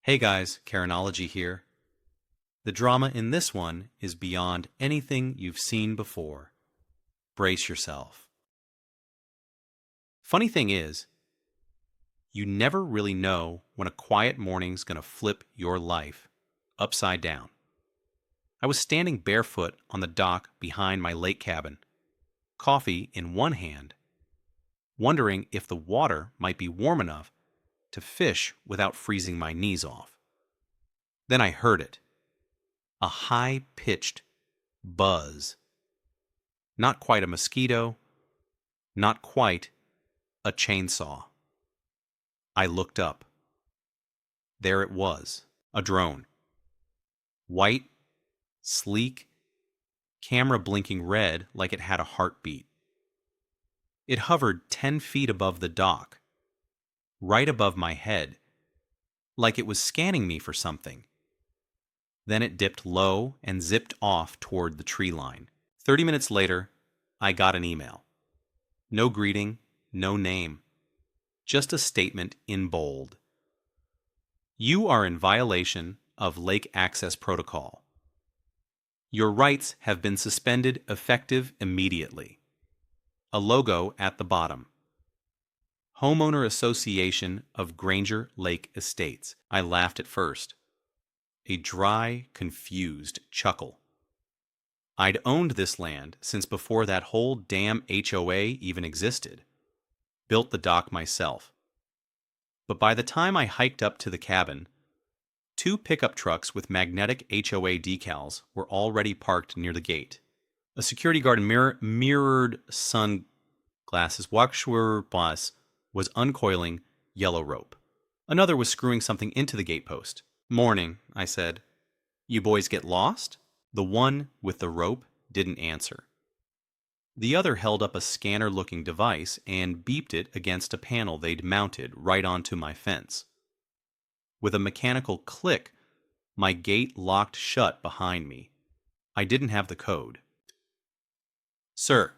Hey guys, Karenology here. The drama in this one is beyond anything you've seen before. Brace yourself. Funny thing is, you never really know when a quiet morning's gonna flip your life upside down. I was standing barefoot on the dock behind my lake cabin, coffee in one hand, wondering if the water might be warm enough to fish without freezing my knees off. Then I heard it. A high-pitched buzz. Not quite a mosquito, not quite a chainsaw. I looked up. There it was, a drone. White, sleek, camera blinking red like it had a heartbeat. It hovered 10 feet above the dock, right above my head, like it was scanning me for something. Then it dipped low and zipped off toward the tree line. 30 minutes later, I got an email. No greeting, no name. Just a statement in bold. You are in violation of Lake Access Protocol. Your rights have been suspended effective immediately. A logo at the bottom. Homeowner Association of Granger Lake Estates. I laughed at first. A dry, confused chuckle. I'd owned this land since before that whole damn HOA even existed. Built the dock myself. But by the time I hiked up to the cabin, 2 pickup trucks with magnetic HOA decals were already parked near the gate. A security guard in mirrored sunglasses was uncoiling yellow rope. Another was screwing something into the gate post. Morning, I said. You boys get lost? The one with the rope didn't answer. The other held up a scanner-looking device and beeped it against a panel they'd mounted right onto my fence. With a mechanical click, my gate locked shut behind me. I didn't have the code. Sir,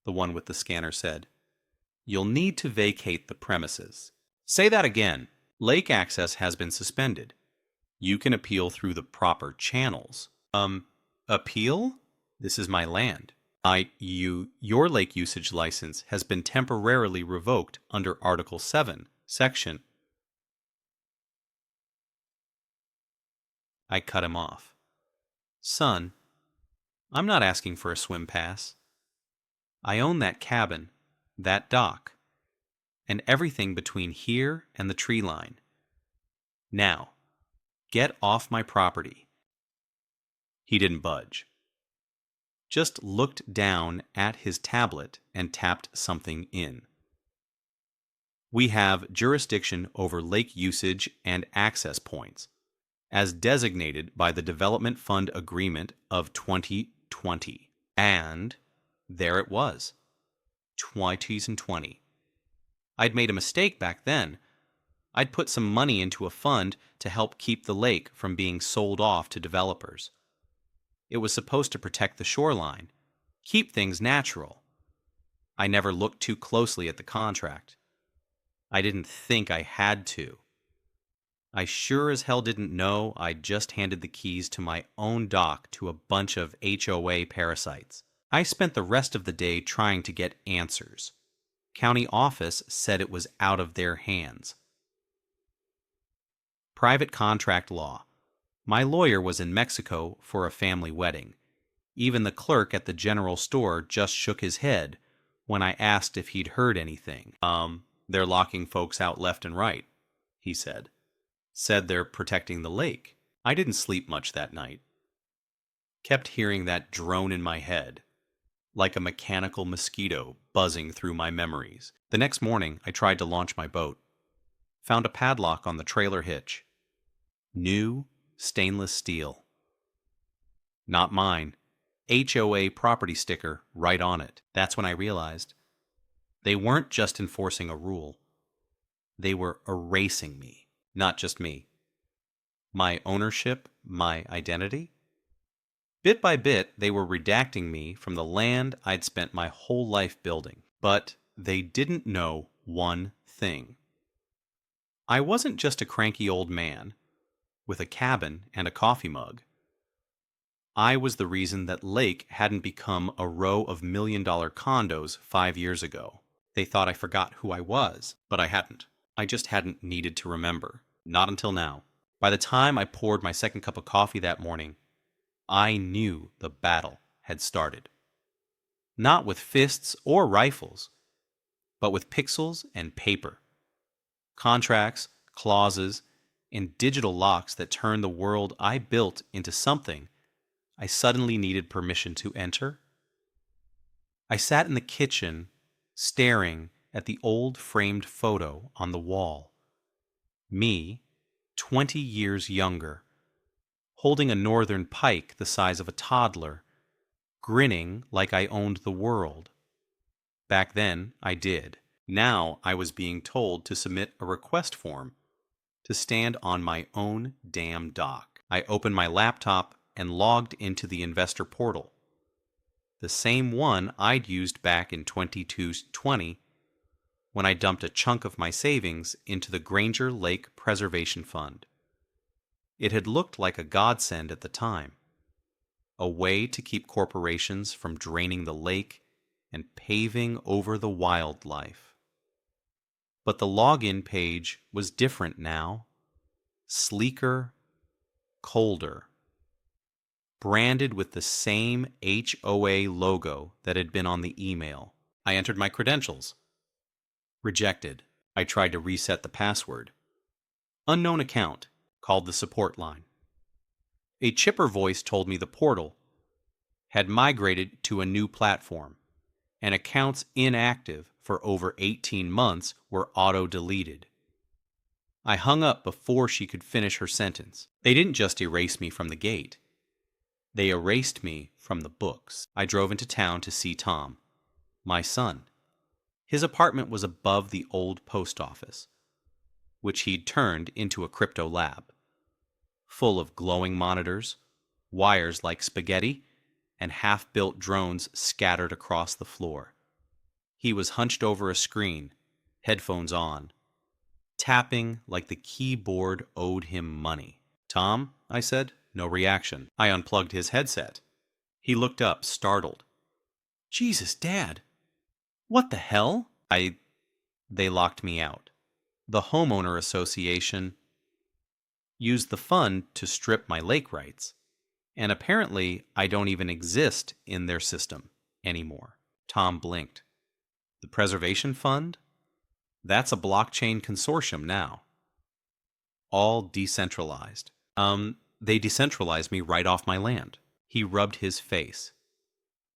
the one with the scanner said, you'll need to vacate the premises. Say that again. Lake access has been suspended. You can appeal through the proper channels. Appeal? This is my land. Your lake usage license has been temporarily revoked under Article 7, Section. I cut him off. Son, I'm not asking for a swim pass. I own that cabin, that dock, and everything between here and the tree line. Now, get off my property. He didn't budge. Just looked down at his tablet and tapped something in. We have jurisdiction over lake usage and access points, as designated by the Development Fund Agreement of 2020. And there it was. 20s and 20. I'd made a mistake back then. I'd put some money into a fund to help keep the lake from being sold off to developers. It was supposed to protect the shoreline, keep things natural. I never looked too closely at the contract. I didn't think I had to. I sure as hell didn't know I'd just handed the keys to my own dock to a bunch of HOA parasites. I spent the rest of the day trying to get answers. County office said it was out of their hands. Private contract law. My lawyer was in Mexico for a family wedding. Even the clerk at the general store just shook his head when I asked if he'd heard anything. They're locking folks out left and right, he said. Said they're protecting the lake. I didn't sleep much that night. Kept hearing that drone in my head, like a mechanical mosquito buzzing through my memories. The next morning, I tried to launch my boat. Found a padlock on the trailer hitch. New stainless steel. Not mine. HOA property sticker right on it. That's when I realized they weren't just enforcing a rule. They were erasing me. Not just me. My ownership, my identity. Bit by bit, they were redacting me from the land I'd spent my whole life building. But they didn't know one thing. I wasn't just a cranky old man with a cabin and a coffee mug. I was the reason that Lake hadn't become a row of million-dollar condos 5 years ago. They thought I forgot who I was, but I hadn't. I just hadn't needed to remember. Not until now. By the time I poured my second cup of coffee that morning, I knew the battle had started. Not with fists or rifles, but with pixels and paper. Contracts, clauses, and digital locks that turned the world I built into something I suddenly needed permission to enter. I sat in the kitchen, staring at the old framed photo on the wall. Me, 20 years younger, holding a northern pike the size of a toddler, grinning like I owned the world. Back then, I did. Now I was being told to submit a request form to stand on my own damn dock. I opened my laptop and logged into the investor portal, the same one I'd used back in 2220 when I dumped a chunk of my savings into the Granger Lake Preservation Fund. It had looked like a godsend at the time, a way to keep corporations from draining the lake and paving over the wildlife. But the login page was different now, sleeker, colder, branded with the same HOA logo that had been on the email. I entered my credentials. Rejected. I tried to reset the password. Unknown account. Called the support line. A chipper voice told me the portal had migrated to a new platform, and accounts inactive for over 18 months were auto-deleted. I hung up before she could finish her sentence. They didn't just erase me from the gate. They erased me from the books. I drove into town to see Tom, my son. His apartment was above the old post office, which he'd turned into a crypto lab, full of glowing monitors, wires like spaghetti, and half-built drones scattered across the floor. He was hunched over a screen, headphones on, tapping like the keyboard owed him money. "Tom," I said. No reaction. I unplugged his headset. He looked up, startled. "Jesus, Dad! What the hell?" They locked me out. The Homeowner Association used the fund to strip my lake rights, and apparently I don't even exist in their system anymore. Tom blinked. The Preservation Fund? That's a blockchain consortium now. All decentralized. They decentralized me right off my land. He rubbed his face.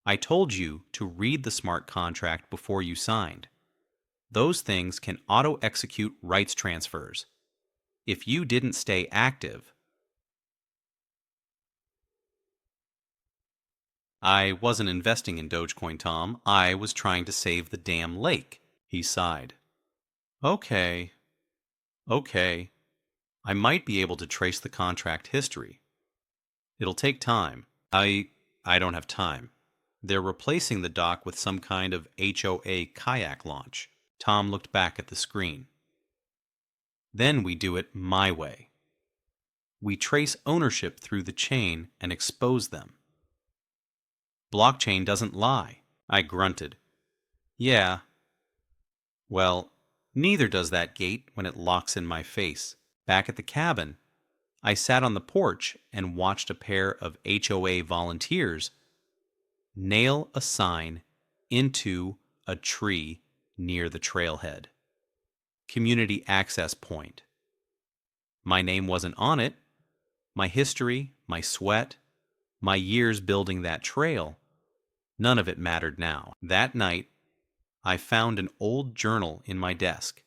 "I told you to read the smart contract before you signed. Those things can auto-execute rights transfers. If you didn't stay active..." "I wasn't investing in Dogecoin, Tom. I was trying to save the damn lake." He sighed. Okay. I might be able to trace the contract history. It'll take time. I don't have time. They're replacing the dock with some kind of HOA kayak launch." Tom looked back at the screen. "Then we do it my way. We trace ownership through the chain and expose them." "Blockchain doesn't lie." I grunted. "Yeah. Well, neither does that gate when it locks in my face." Back at the cabin, I sat on the porch and watched a pair of HOA volunteers nail a sign into a tree near the trailhead. Community access point. My name wasn't on it. My history, my sweat, my years building that trail, none of it mattered now. That night, I found an old journal in my desk,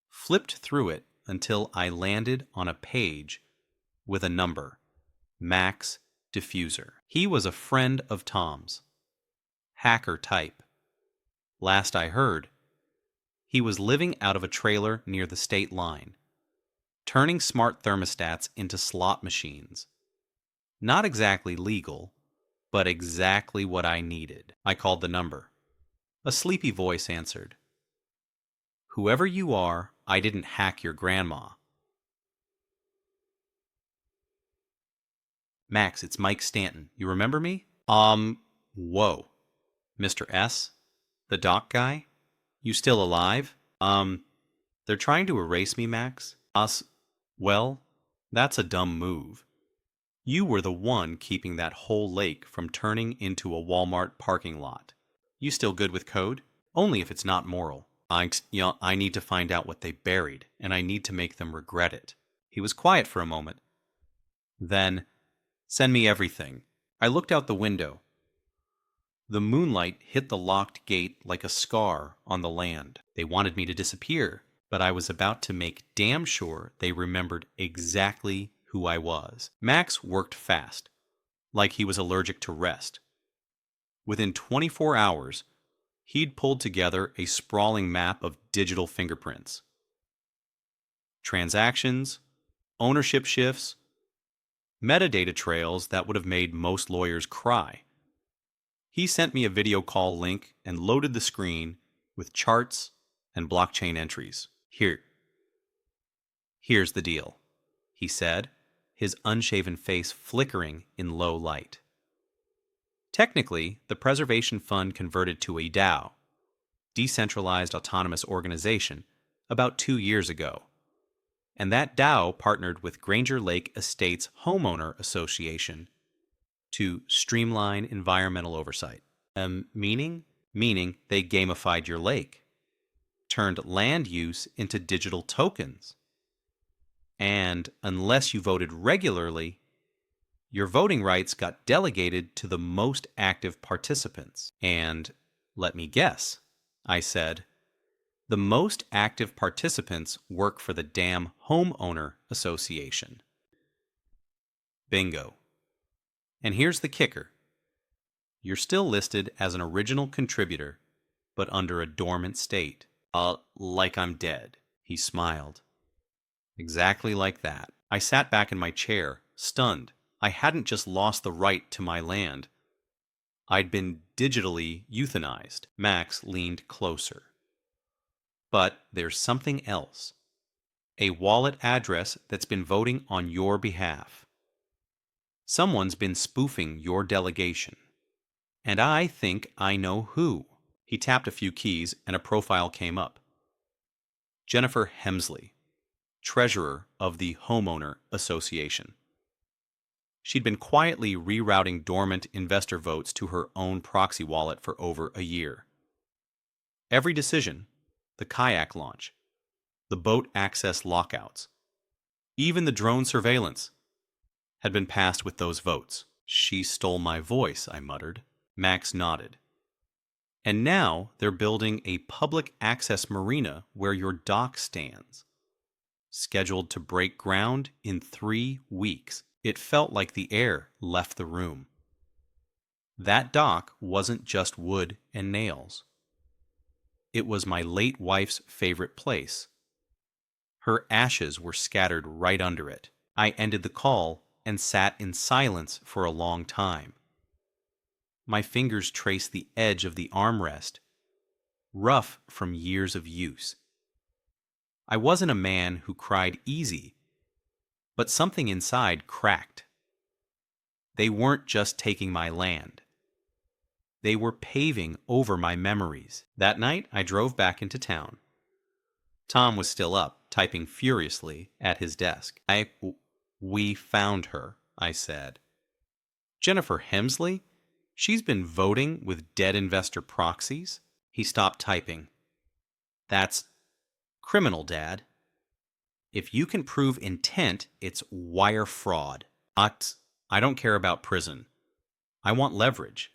flipped through it until I landed on a page with a number, Max Diffuser. He was a friend of Tom's. Hacker type. Last I heard, he was living out of a trailer near the state line, turning smart thermostats into slot machines. Not exactly legal, but exactly what I needed. I called the number. A sleepy voice answered. "Whoever you are, I didn't hack your grandma. Max, it's Mike Stanton. You remember me? Whoa. Mr. S? The doc guy? You still alive? They're trying to erase me, Max. Well, that's a dumb move. You were the one keeping that whole lake from turning into a Walmart parking lot. You still good with code? Only if it's not moral. I need to find out what they buried, and I need to make them regret it. He was quiet for a moment. Then, send me everything. I looked out the window. The moonlight hit the locked gate like a scar on the land. They wanted me to disappear, but I was about to make damn sure they remembered exactly who I was. Max worked fast, like he was allergic to rest. Within 24 hours, he'd pulled together a sprawling map of digital fingerprints. Transactions, ownership shifts, metadata trails that would have made most lawyers cry. He sent me a video call link and loaded the screen with charts and blockchain entries. Here's the deal, he said, his unshaven face flickering in low light. Technically, the Preservation Fund converted to a DAO, Decentralized Autonomous Organization, about 2 years ago. And that DAO partnered with Granger Lake Estate's Homeowner Association to streamline environmental oversight. Meaning they gamified your lake, turned land use into digital tokens. And unless you voted regularly, your voting rights got delegated to the most active participants. And let me guess, I said, the most active participants work for the damn Homeowner Association. Bingo. And here's the kicker. You're still listed as an original contributor, but under a dormant state. Like I'm dead. He smiled. Exactly like that. I sat back in my chair, stunned. I hadn't just lost the right to my land. I'd been digitally euthanized. Max leaned closer. But there's something else. A wallet address that's been voting on your behalf. Someone's been spoofing your delegation. And I think I know who. He tapped a few keys and a profile came up. Jennifer Hemsley, treasurer of the Homeowner Association. She'd been quietly rerouting dormant investor votes to her own proxy wallet for over a year. Every decision, the kayak launch, the boat access lockouts, even the drone surveillance, had been passed with those votes. She stole my voice, I muttered. Max nodded. And now they're building a public access marina where your dock stands. Scheduled to break ground in 3 weeks. It felt like the air left the room. That dock wasn't just wood and nails. It was my late wife's favorite place. Her ashes were scattered right under it. I ended the call and sat in silence for a long time. My fingers traced the edge of the armrest, rough from years of use. I wasn't a man who cried easy, but something inside cracked. They weren't just taking my land. They were paving over my memories. That night, I drove back into town. Tom was still up, typing furiously at his desk. We found her, I said. Jennifer Hemsley? She's been voting with dead investor proxies? He stopped typing. That's criminal, Dad. If you can prove intent, it's wire fraud. I don't care about prison. I want leverage.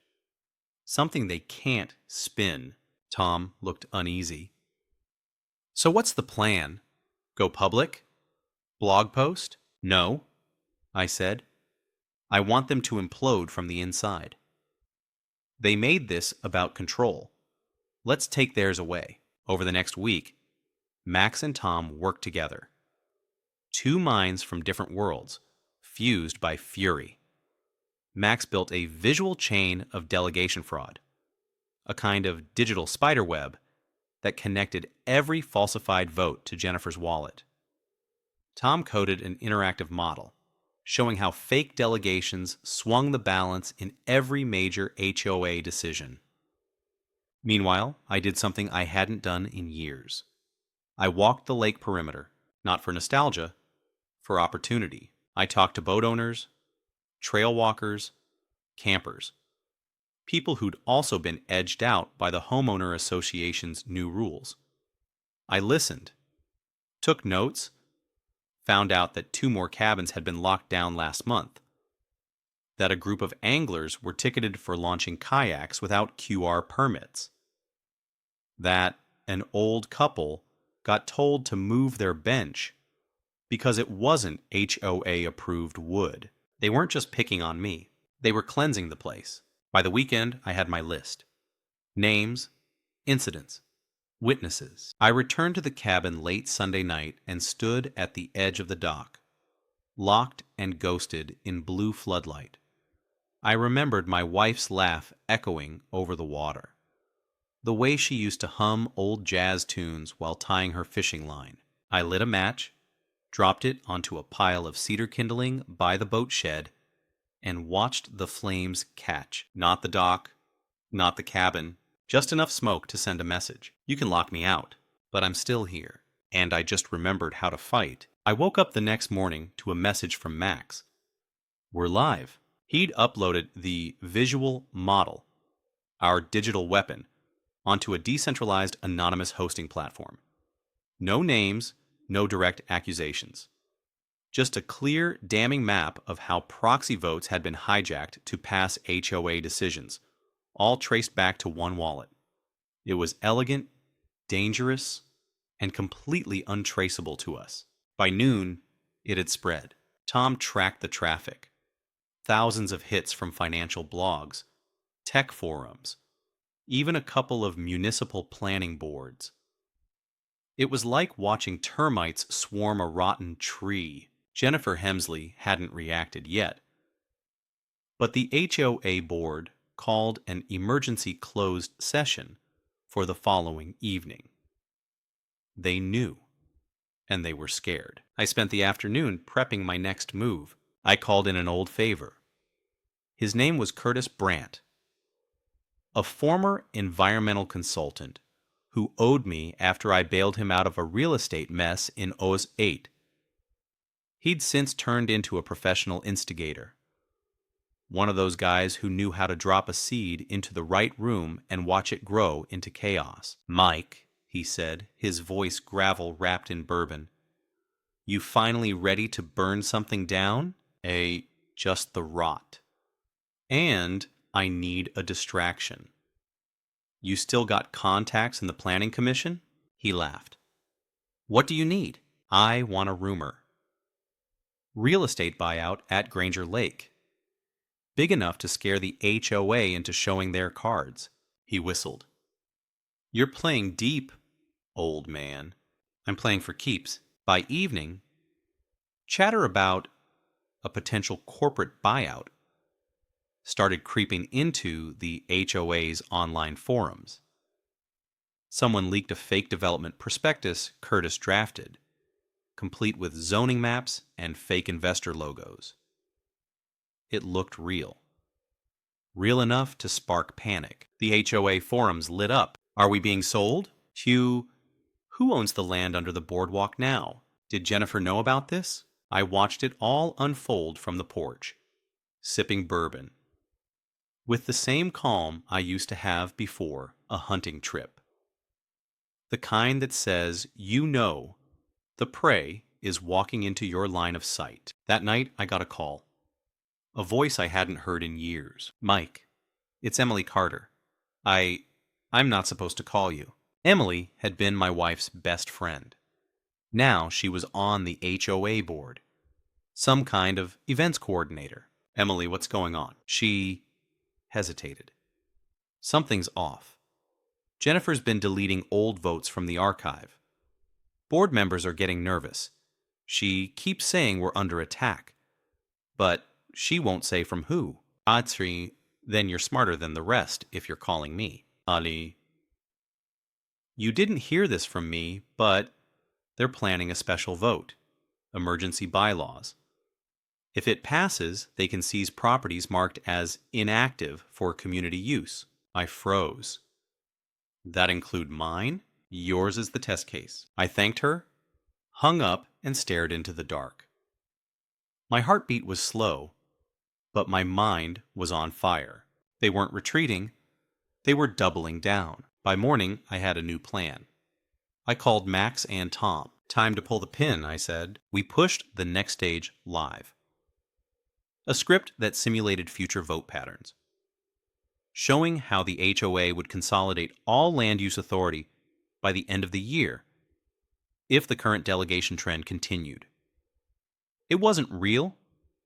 Something they can't spin. Tom looked uneasy. So what's the plan? Go public? Blog post? No, I said. I want them to implode from the inside. They made this about control. Let's take theirs away. Over the next week, Max and Tom worked together. 2 minds from different worlds, fused by fury. Max built a visual chain of delegation fraud, a kind of digital spiderweb that connected every falsified vote to Jennifer's wallet. Tom coded an interactive model showing how fake delegations swung the balance in every major HOA decision. Meanwhile, I did something I hadn't done in years. I walked the lake perimeter, not for nostalgia, for opportunity. I talked to boat owners, trail walkers, campers, people who'd also been edged out by the Homeowner Association's new rules. I listened, took notes, found out that 2 more cabins had been locked down last month, that a group of anglers were ticketed for launching kayaks without QR permits, that an old couple got told to move their bench because it wasn't HOA-approved wood. They weren't just picking on me. They were cleansing the place. By the weekend, I had my list. Names, incidents, witnesses. I returned to the cabin late Sunday night and stood at the edge of the dock, locked and ghosted in blue floodlight. I remembered my wife's laugh echoing over the water, the way she used to hum old jazz tunes while tying her fishing line. I lit a match, dropped it onto a pile of cedar kindling by the boat shed, and watched the flames catch. Not the dock, not the cabin, just enough smoke to send a message. You can lock me out, but I'm still here. And I just remembered how to fight. I woke up the next morning to a message from Max. We're live. He'd uploaded the visual model, our digital weapon, onto a decentralized anonymous hosting platform. No names, no direct accusations. Just a clear, damning map of how proxy votes had been hijacked to pass HOA decisions, all traced back to one wallet. It was elegant, dangerous, and completely untraceable to us. By noon, it had spread. Tom tracked the traffic. Thousands of hits from financial blogs, tech forums, even a couple of municipal planning boards. It was like watching termites swarm a rotten tree. Jennifer Hemsley hadn't reacted yet, but the HOA board called an emergency closed session for the following evening. They knew, and they were scared. I spent the afternoon prepping my next move. I called in an old favor. His name was Curtis Brandt, a former environmental consultant who owed me after I bailed him out of a real estate mess in '08. He'd since turned into a professional instigator, one of those guys who knew how to drop a seed into the right room and watch it grow into chaos. Mike, he said, his voice gravel wrapped in bourbon, you finally ready to burn something down? Just the rot. And I need a distraction. You still got contacts in the planning commission? He laughed. What do you need? I want a rumor. Real estate buyout at Granger Lake. Big enough to scare the HOA into showing their cards. He whistled. You're playing deep, old man. I'm playing for keeps. By evening, chatter about a potential corporate buyout started creeping into the HOA's online forums. Someone leaked a fake development prospectus Curtis drafted, complete with zoning maps and fake investor logos. It looked real. Real enough to spark panic. The HOA forums lit up. Are we being sold? Who owns the land under the boardwalk now? Did Jennifer know about this? I watched it all unfold from the porch, sipping bourbon, with the same calm I used to have before a hunting trip. The kind that says, you know, the prey is walking into your line of sight. That night, I got a call. A voice I hadn't heard in years. Mike, it's Emily Carter. I'm not supposed to call you. Emily had been my wife's best friend. Now she was on the HOA board. Some kind of events coordinator. Emily, what's going on? She hesitated. Something's off. Jennifer's been deleting old votes from the archive. Board members are getting nervous. She keeps saying we're under attack. But she won't say from who. Then you're smarter than the rest if you're calling me. Ali. You didn't hear this from me, but they're planning a special vote. Emergency bylaws. If it passes, they can seize properties marked as inactive for community use. I froze. That include mine? Yours is the test case. I thanked her, hung up, and stared into the dark. My heartbeat was slow, but my mind was on fire. They weren't retreating, they were doubling down. By morning, I had a new plan. I called Max and Tom. Time to pull the pin, I said. We pushed the next stage live. A script that simulated future vote patterns, showing how the HOA would consolidate all land use authority by the end of the year if the current delegation trend continued. It wasn't real.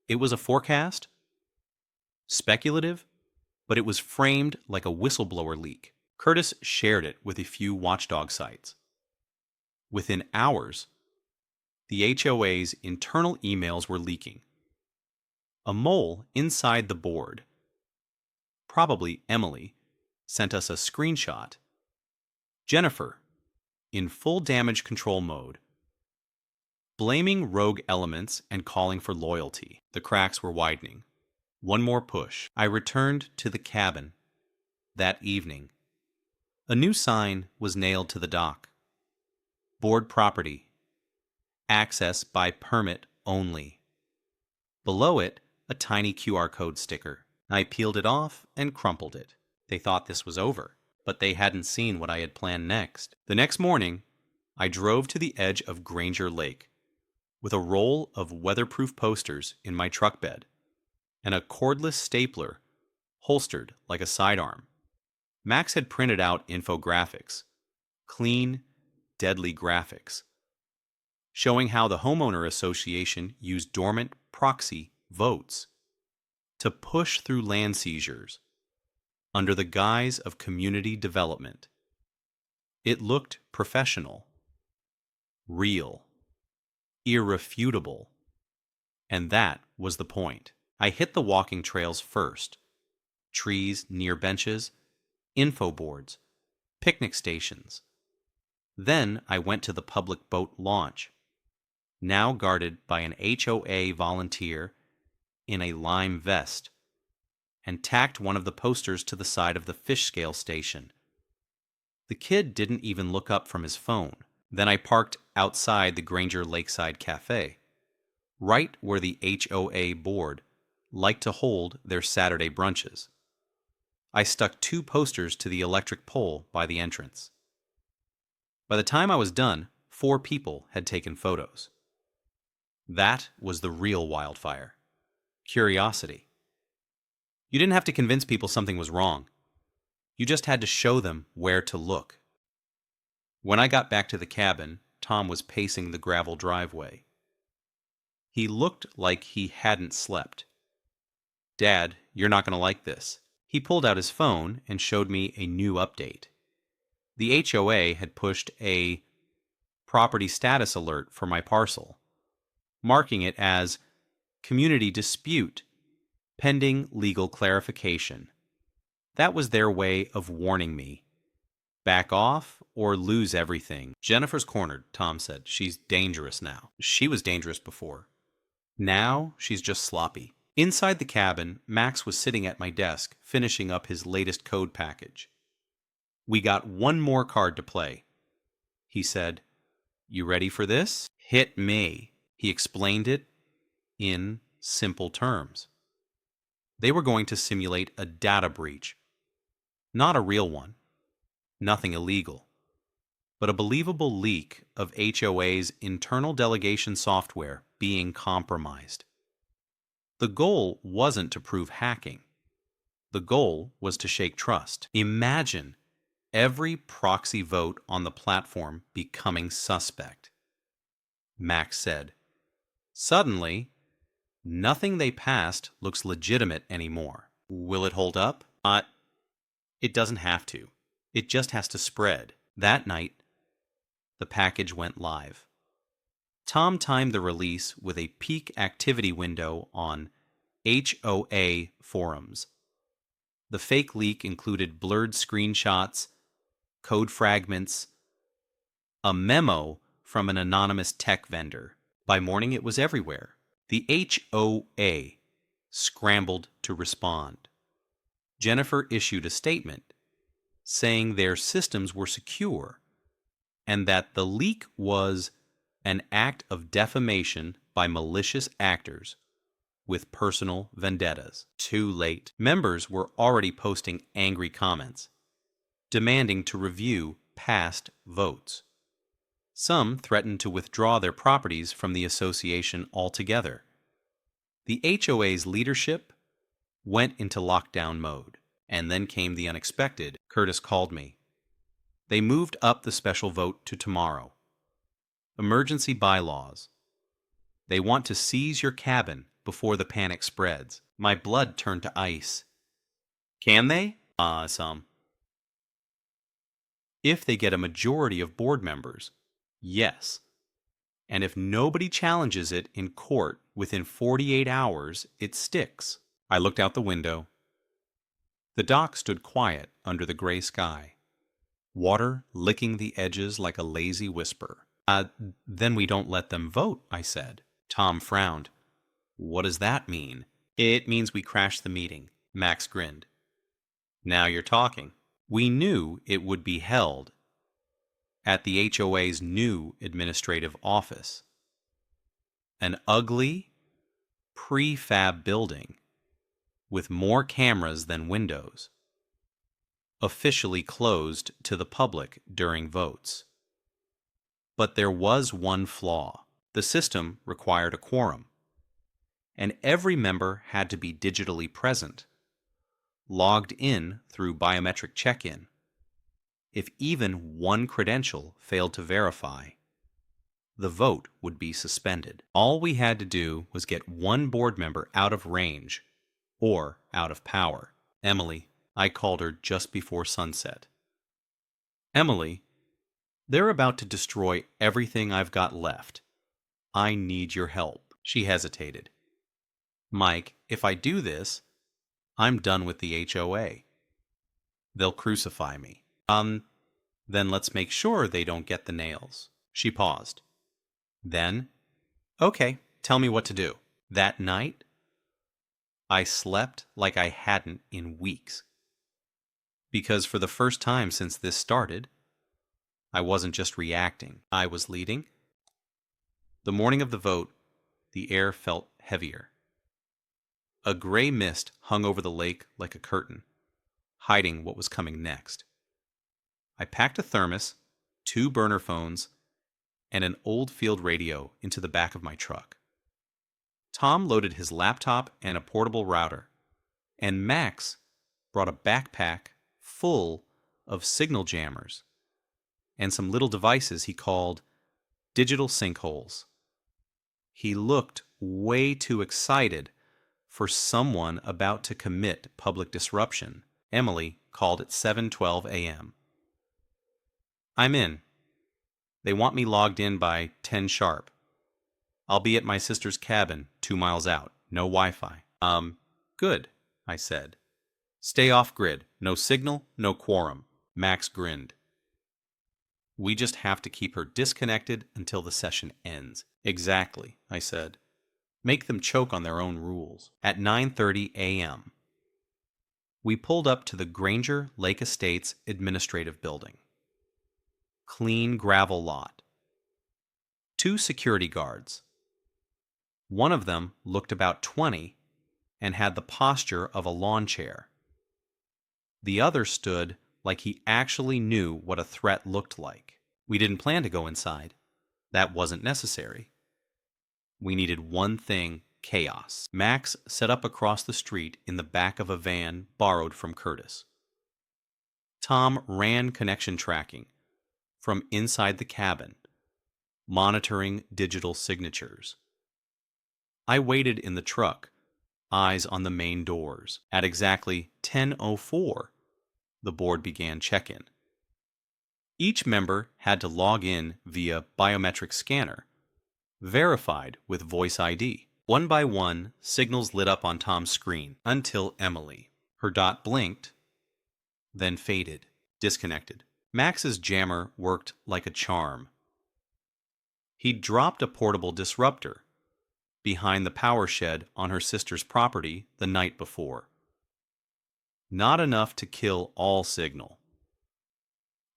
It was a forecast, speculative, but it was framed like a whistleblower leak. Curtis shared it with a few watchdog sites. Within hours, the HOA's internal emails were leaking. A mole inside the board, probably Emily, sent us a screenshot. Jennifer, in full damage control mode, blaming rogue elements and calling for loyalty. The cracks were widening. One more push. I returned to the cabin. That evening, a new sign was nailed to the dock. Board property. Access by permit only. Below it, a tiny QR code sticker. I peeled it off and crumpled it. They thought this was over, but they hadn't seen what I had planned next. The next morning, I drove to the edge of Granger Lake with a roll of weatherproof posters in my truck bed and a cordless stapler holstered like a sidearm. Max had printed out infographics, clean, deadly graphics, showing how the Homeowner Association used dormant proxy votes to push through land seizures under the guise of community development. It looked professional, real, irrefutable, and that was the point. I hit the walking trails first. Trees near benches, info boards, picnic stations. Then I went to the public boat launch, now guarded by an HOA volunteer in a lime vest, and tacked one of the posters to the side of the fish scale station. The kid didn't even look up from his phone. Then I parked outside the Granger Lakeside Cafe, right where the HOA board liked to hold their Saturday brunches. I stuck 2 posters to the electric pole by the entrance. By the time I was done, 4 people had taken photos. That was the real wildfire. Curiosity. You didn't have to convince people something was wrong. You just had to show them where to look. When I got back to the cabin, Tom was pacing the gravel driveway. He looked like he hadn't slept. "Dad, you're not going to like this." He pulled out his phone and showed me a new update. The HOA had pushed a property status alert for my parcel, marking it as community dispute, pending legal clarification. That was their way of warning me. Back off or lose everything. "Jennifer's cornered," Tom said. "She's dangerous now." She was dangerous before. Now she's just sloppy. Inside the cabin, Max was sitting at my desk, finishing up his latest code package. "We got one more card to play," he said. "You ready for this?" "Hit me." He explained it in simple terms. They were going to simulate a data breach. Not a real one. Nothing illegal. But a believable leak of HOA's internal delegation software being compromised. The goal wasn't to prove hacking. The goal was to shake trust. Imagine every proxy vote on the platform becoming suspect. Max said. Suddenly, nothing they passed looks legitimate anymore. Will it hold up? It doesn't have to. It just has to spread. That night, the package went live. Tom timed the release with a peak activity window on HOA forums. The fake leak included blurred screenshots, code fragments, A memo from an anonymous tech vendor. By morning, it was everywhere. The HOA scrambled to respond. Jennifer issued a statement saying their systems were secure and that the leak was an act of defamation by malicious actors with personal vendettas. Too late. Members were already posting angry comments, demanding to review past votes. Some threatened to withdraw their properties from the association altogether. The HOA's leadership went into lockdown mode, and then came the unexpected. Curtis called me. They moved up the special vote to tomorrow. Emergency bylaws. They want to seize your cabin before the panic spreads. My blood turned to ice. Can they? Some. If they get a majority of board members, yes. And if nobody challenges it in court within 48 hours, it sticks. I looked out the window. The dock stood quiet under the gray sky, water licking the edges like a lazy whisper. Then we don't let them vote, I said. Tom frowned. What does that mean? It means we crash the meeting, Max grinned. Now you're talking. We knew it would be held at the HOA's new administrative office. An ugly, prefab building with more cameras than windows, officially closed to the public during votes. But there was one flaw. The system required a quorum, and every member had to be digitally present, logged in through biometric check-in. If even one credential failed to verify, the vote would be suspended. All we had to do was get one board member out of range or out of power. Emily, I called her just before sunset. Emily, they're about to destroy everything I've got left. I need your help. She hesitated. Mike, if I do this, I'm done with the HOA. They'll crucify me. Then let's make sure they don't get the nails. She paused. Then, okay, tell me what to do. That night, I slept like I hadn't in weeks. Because for the first time since this started, I wasn't just reacting. I was leading. The morning of the vote, the air felt heavier. A gray mist hung over the lake like a curtain, hiding what was coming next. I packed a thermos, 2 burner phones, and an old field radio into the back of my truck. Tom loaded his laptop and a portable router, and Max brought a backpack full of signal jammers and some little devices he called digital sinkholes. He looked way too excited for someone about to commit public disruption. Emily called at 7:12 a.m. I'm in. They want me logged in by 10 sharp. I'll be at my sister's cabin 2 miles out. No Wi-Fi. Good, I said. Stay off grid. No signal, no quorum. Max grinned. We just have to keep her disconnected until the session ends. Exactly, I said. Make them choke on their own rules. At 9:30 a.m., we pulled up to the Granger Lake Estates Administrative Building. Clean gravel lot. 2 security guards. One of them looked about 20 and had the posture of a lawn chair. The other stood like he actually knew what a threat looked like. We didn't plan to go inside. That wasn't necessary. We needed one thing: chaos. Max set up across the street in the back of a van borrowed from Curtis. Tom ran connection tracking from inside the cabin, monitoring digital signatures. I waited in the truck, eyes on the main doors. At exactly 10:04, the board began check-in. Each member had to log in via biometric scanner, verified with Voice ID. One by one, signals lit up on Tom's screen until Emily. Her dot blinked, then faded, disconnected. Max's jammer worked like a charm. He'd dropped a portable disruptor behind the power shed on her sister's property the night before. Not enough to kill all signal,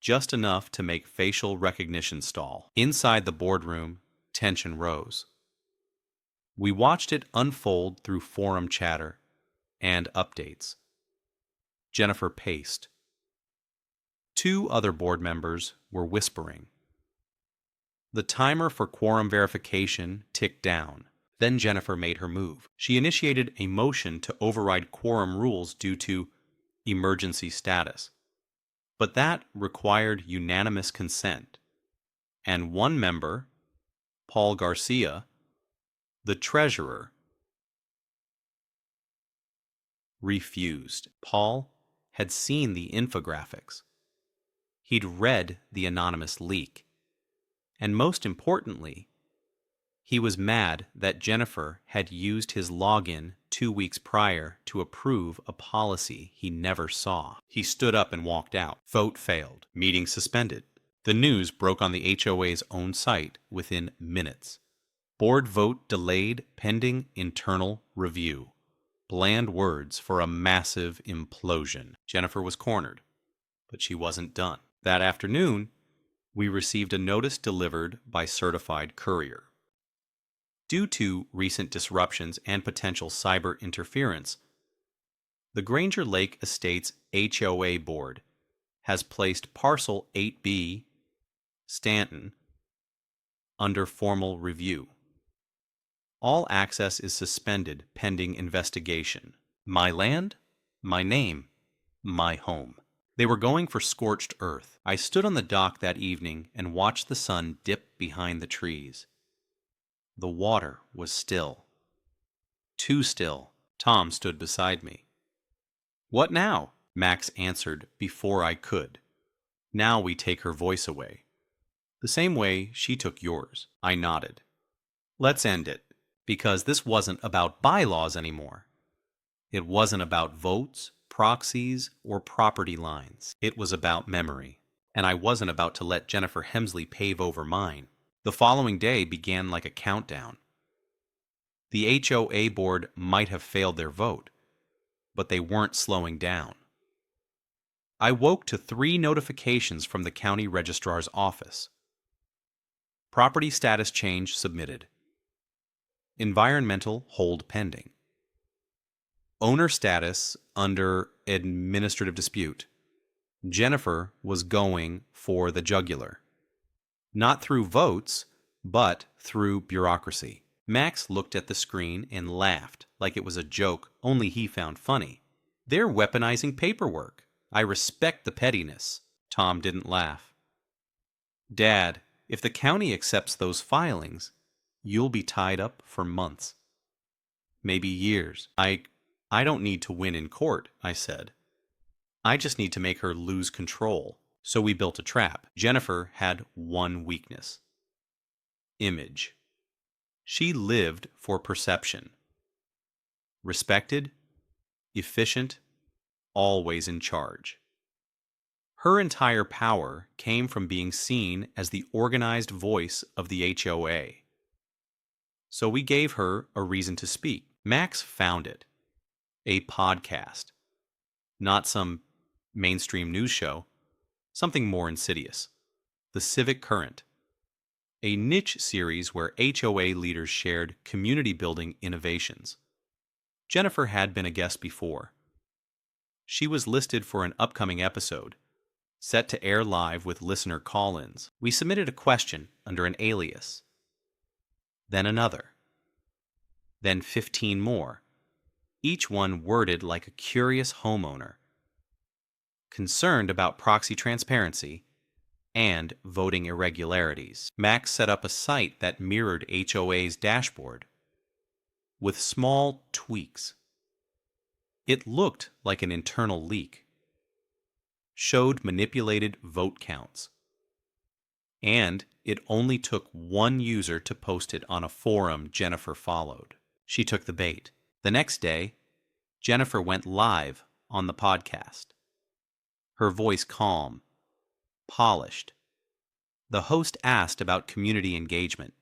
just enough to make facial recognition stall. Inside the boardroom, tension rose. We watched it unfold through forum chatter and updates. Jennifer paced. 2 other board members were whispering. The timer for quorum verification ticked down. Then Jennifer made her move. She initiated a motion to override quorum rules due to emergency status. But that required unanimous consent. And one member, Paul Garcia, the treasurer, refused. Paul had seen the infographics. He'd read the anonymous leak. And most importantly, he was mad that Jennifer had used his login 2 weeks prior to approve a policy he never saw. He stood up and walked out. Vote failed. Meeting suspended. The news broke on the HOA's own site within minutes. Board vote delayed pending internal review. Bland words for a massive implosion. Jennifer was cornered, but she wasn't done. That afternoon, we received a notice delivered by certified courier. Due to recent disruptions and potential cyber interference, the Granger Lake Estates HOA Board has placed Parcel 8B, Stanton, under formal review. All access is suspended pending investigation. My land, my name, my home. They were going for scorched earth. I stood on the dock that evening and watched the sun dip behind the trees. The water was still. Too still. Tom stood beside me. "What now?" Max answered before I could. "Now we take her voice away. The same way she took yours." I nodded. "Let's end it, because this wasn't about bylaws anymore. It wasn't about votes, proxies, or property lines. It was about memory. And I wasn't about to let Jennifer Hemsley pave over mine." The following day began like a countdown. The HOA board might have failed their vote, but they weren't slowing down. I woke to 3 notifications from the county registrar's office. Property status change submitted. Environmental hold pending. Owner status under administrative dispute. Jennifer was going for the jugular. Not through votes, but through bureaucracy. Max looked at the screen and laughed like it was a joke only he found funny. "They're weaponizing paperwork. I respect the pettiness." Tom didn't laugh. "Dad, if the county accepts those filings, you'll be tied up for months. Maybe years." I don't need to win in court," I said. "I just need to make her lose control." So we built a trap. Jennifer had one weakness. Image. She lived for perception. Respected, efficient, always in charge. Her entire power came from being seen as the organized voice of the HOA. So we gave her a reason to speak. Max found it. A podcast. Not some mainstream news show. Something more insidious. The Civic Current. A niche series where HOA leaders shared community-building innovations. Jennifer had been a guest before. She was listed for an upcoming episode, set to air live with listener call-ins. We submitted a question under an alias. Then another. Then 15 more, each one worded like a curious homeowner, concerned about proxy transparency and voting irregularities. Max set up a site that mirrored HOA's dashboard with small tweaks. It looked like an internal leak, showed manipulated vote counts, and it only took one user to post it on a forum Jennifer followed. She took the bait. The next day, Jennifer went live on the podcast. Her voice calm, polished, The host asked about community engagement,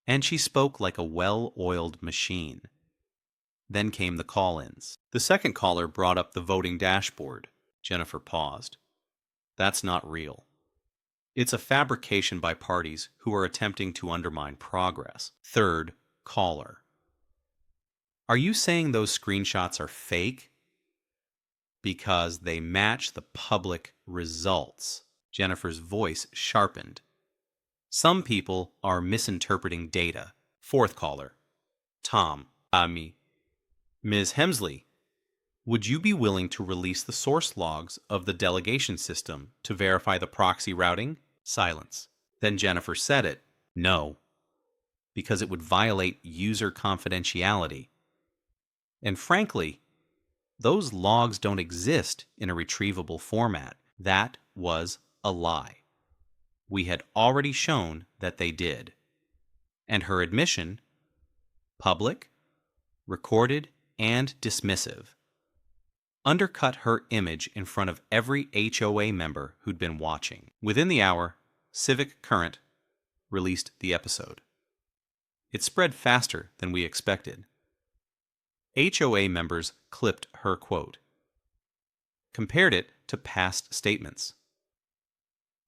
and she spoke like a well-oiled machine. Then came the call-ins. The second caller brought up the voting dashboard. Jennifer paused. That's not real. It's a fabrication by parties who are attempting to undermine progress. Third caller. Are you saying those screenshots are fake? Because they match the public results. Jennifer's voice sharpened. Some people are misinterpreting data. Fourth caller. Tom. Me. Ms. Hemsley, would you be willing to release the source logs of the delegation system to verify the proxy routing? Silence. Then Jennifer said it. No. Because it would violate user confidentiality. And frankly, those logs don't exist in a retrievable format. That was a lie. We had already shown that they did. And her admission, public, recorded, and dismissive, undercut her image in front of every HOA member who'd been watching. Within the hour, Civic Current released the episode. It spread faster than we expected. HOA members clipped her quote, compared it to past statements.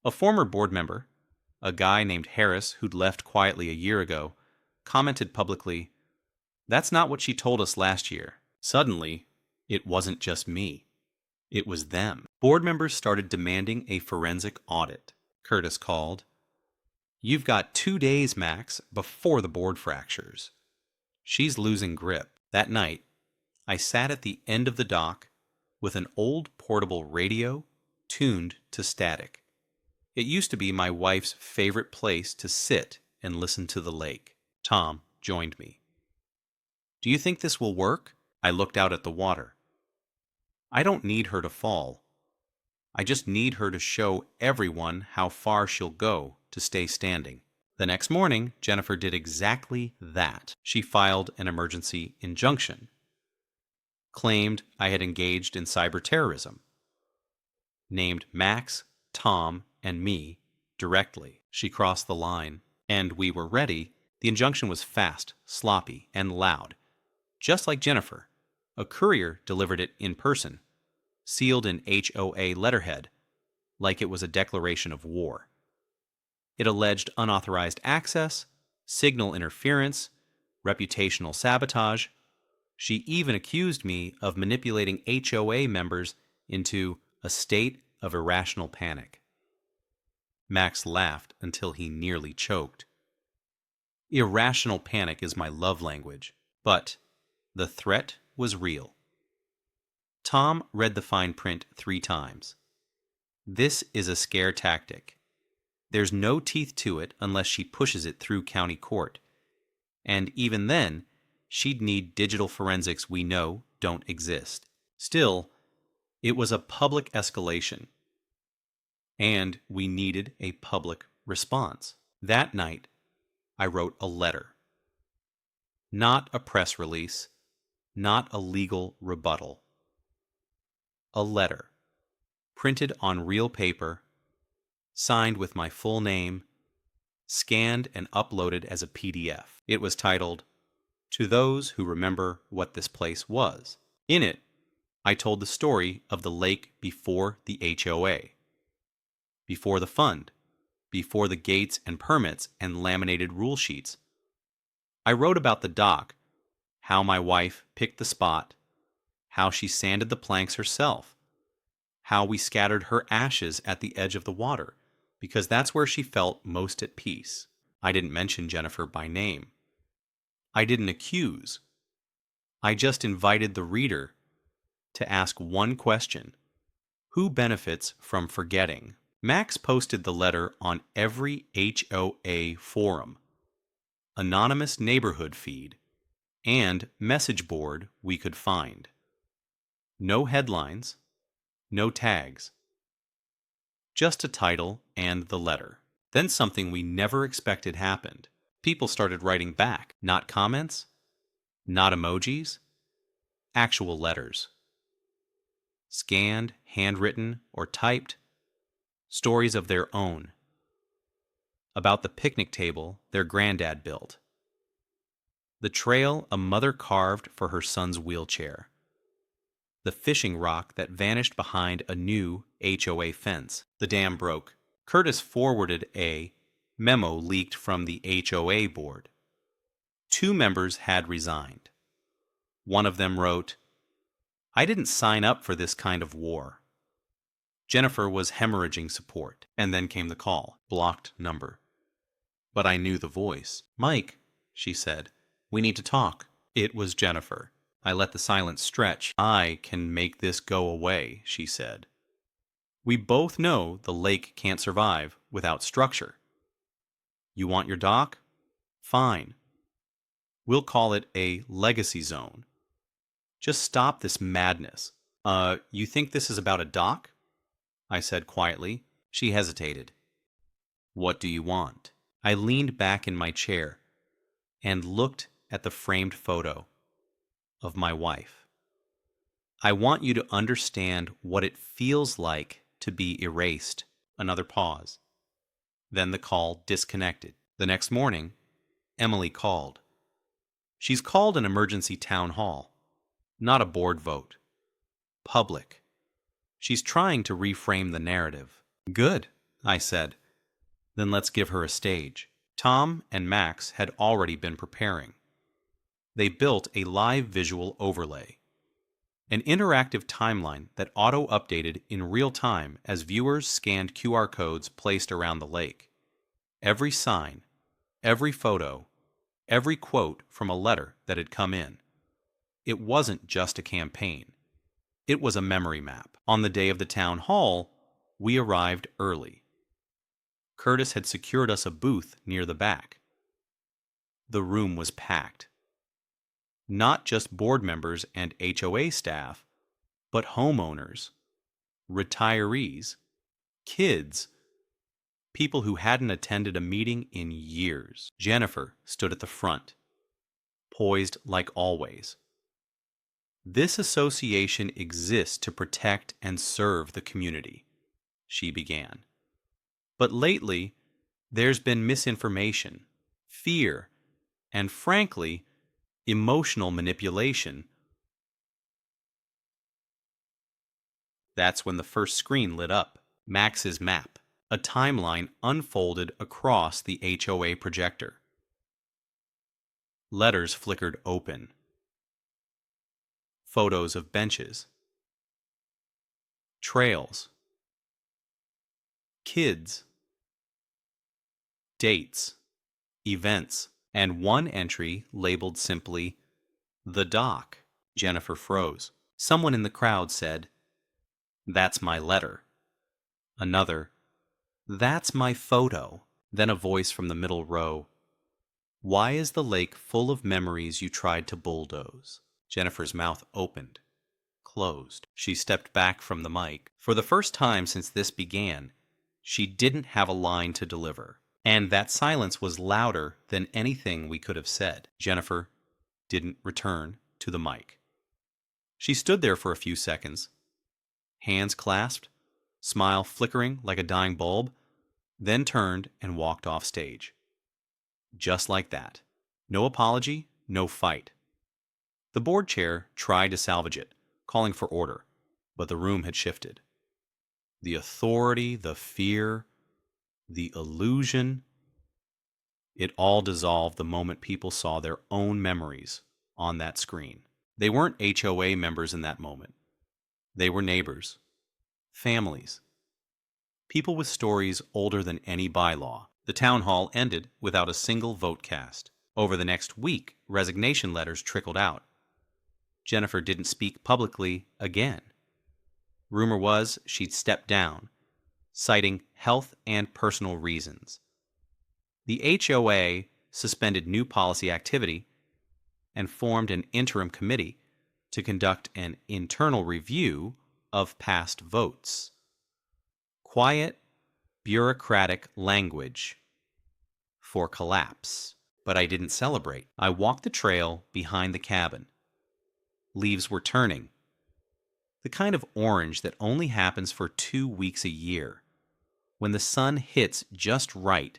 A former board member, a guy named Harris who'd left quietly a year ago, commented publicly, "That's not what she told us last year." Suddenly, it wasn't just me. It was them. Board members started demanding a forensic audit. Curtis called. "You've got 2 days, Max, before the board fractures." She's losing grip. That night, I sat at the end of the dock with an old portable radio tuned to static. It used to be my wife's favorite place to sit and listen to the lake. Tom joined me. "Do you think this will work?" I looked out at the water. "I don't need her to fall. I just need her to show everyone how far she'll go to stay standing." The next morning, Jennifer did exactly that. She filed an emergency injunction, claimed I had engaged in cyber terrorism, named Max, Tom, and me directly. She crossed the line, and we were ready. The injunction was fast, sloppy, and loud. Just like Jennifer, a courier delivered it in person, sealed in HOA letterhead, like it was a declaration of war. It alleged unauthorized access, signal interference, reputational sabotage. She even accused me of manipulating HOA members into a state of irrational panic. Max laughed until he nearly choked. Irrational panic is my love language, but the threat was real. Tom read the fine print 3 times. This is a scare tactic. There's no teeth to it unless she pushes it through county court. And even then, she'd need digital forensics we know don't exist. Still, it was a public escalation. And we needed a public response. That night, I wrote a letter. Not a press release, not a legal rebuttal. A letter, printed on real paper, signed with my full name, scanned and uploaded as a PDF. It was titled, "To Those Who Remember What This Place Was." In it, I told the story of the lake before the HOA, before the fund, before the gates and permits and laminated rule sheets. I wrote about the dock, how my wife picked the spot, how she sanded the planks herself, how we scattered her ashes at the edge of the water, because that's where she felt most at peace. I didn't mention Jennifer by name. I didn't accuse. I just invited the reader to ask one question: who benefits from forgetting? Max posted the letter on every HOA forum, anonymous neighborhood feed, and message board we could find. No headlines, no tags. Just a title and the letter. Then something we never expected happened. People started writing back, not comments, not emojis, actual letters. Scanned, handwritten, or typed, stories of their own, about the picnic table their granddad built, the trail a mother carved for her son's wheelchair, the fishing rock that vanished behind a new HOA fence. The dam broke. Curtis forwarded a memo leaked from the HOA board. 2 members had resigned. One of them wrote, "I didn't sign up for this kind of war." Jennifer was hemorrhaging support, and then came the call. Blocked number. But I knew the voice. "Mike," she said, "we need to talk." It was Jennifer. I let the silence stretch. "I can make this go away," she said. "We both know the lake can't survive without structure. You want your dock? Fine. We'll call it a legacy zone. Just stop this madness." You think this is about a dock?" I said quietly. She hesitated. "What do you want?" I leaned back in my chair and looked at the framed photo of my wife. "I want you to understand what it feels like to be erased." Another pause. Then the call disconnected. The next morning, Emily called. She's called an emergency town hall, not a board vote. Public. She's trying to reframe the narrative. "Good," I said. "Then let's give her a stage." Tom and Max had already been preparing. They built a live visual overlay, an interactive timeline that auto-updated in real time as viewers scanned QR codes placed around the lake. Every sign, every photo, every quote from a letter that had come in. It wasn't just a campaign. It was a memory map. On the day of the town hall, we arrived early. Curtis had secured us a booth near the back. The room was packed. Not just board members and HOA staff, but homeowners, retirees, kids, people who hadn't attended a meeting in years. Jennifer stood at the front, poised like always. "This association exists to protect and serve the community," she began. "But lately, there's been misinformation, fear, and frankly, emotional manipulation." That's when the first screen lit up. Max's map. A timeline unfolded across the HOA projector. Letters flickered open. Photos of benches. Trails. Kids. Dates. Events. And one entry labeled simply, "The Dock." Jennifer froze. Someone in the crowd said, "That's my letter." Another, "That's my photo." Then a voice from the middle row, "Why is the lake full of memories you tried to bulldoze?" Jennifer's mouth opened, closed. She stepped back from the mic. For the first time since this began, she didn't have a line to deliver. And that silence was louder than anything we could have said. Jennifer didn't return to the mic. She stood there for a few seconds, hands clasped, smile flickering like a dying bulb, then turned and walked off stage. Just like that. No apology, no fight. The board chair tried to salvage it, calling for order, but the room had shifted. The authority, the fear, the illusion, it all dissolved the moment people saw their own memories on that screen. They weren't HOA members in that moment. They were neighbors, families, people with stories older than any bylaw. The town hall ended without a single vote cast. Over the next week, resignation letters trickled out. Jennifer didn't speak publicly again. Rumor was she'd stepped down, citing health and personal reasons. The HOA suspended new policy activity and formed an interim committee to conduct an internal review of past votes. Quiet, bureaucratic language for collapse. But I didn't celebrate. I walked the trail behind the cabin. Leaves were turning. The kind of orange that only happens for 2 weeks a year. When the sun hits just right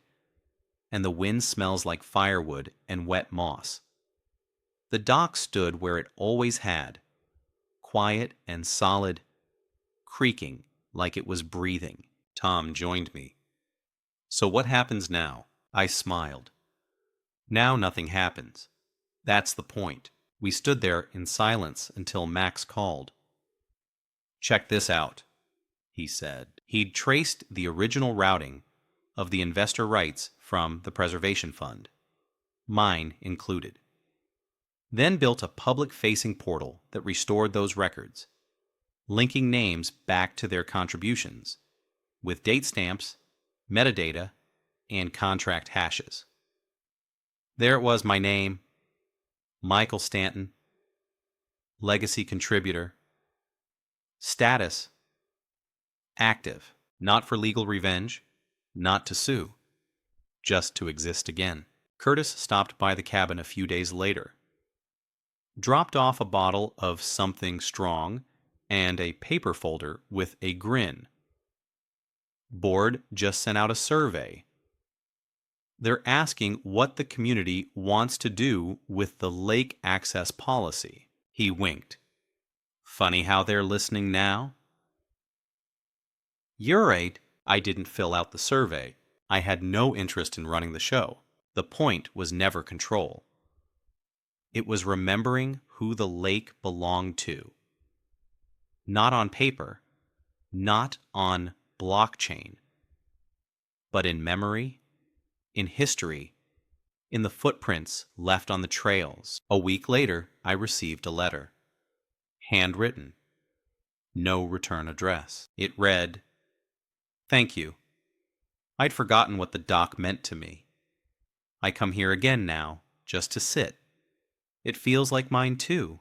and the wind smells like firewood and wet moss. The dock stood where it always had, quiet and solid, creaking like it was breathing. Tom joined me. "So what happens now?" I smiled. "Now nothing happens. That's the point." We stood there in silence until Max called. "Check this out," he said. He'd traced the original routing of the investor rights from the preservation fund, mine included. Then built a public-facing portal that restored those records, linking names back to their contributions, with date stamps, metadata, and contract hashes. There it was, my name, Michael Stanton, legacy contributor, status, active, not for legal revenge, not to sue, just to exist again. Curtis stopped by the cabin a few days later, dropped off a bottle of something strong and a paper folder with a grin. Board just sent out a survey. They're asking what the community wants to do with the lake access policy. He winked. Funny how they're listening now? You're right, I didn't fill out the survey. I had no interest in running the show. The point was never control. It was remembering who the lake belonged to. Not on paper, not on blockchain, but in memory, in history, in the footprints left on the trails. A week later, I received a letter. Handwritten. No return address. It read, "Thank you. I'd forgotten what the dock meant to me. I come here again now, just to sit. It feels like mine too.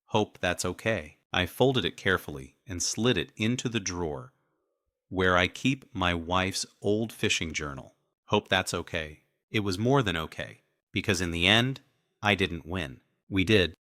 Hope that's okay." I folded it carefully and slid it into the drawer where I keep my wife's old fishing journal. Hope that's okay. It was more than okay, because in the end, I didn't win. We did.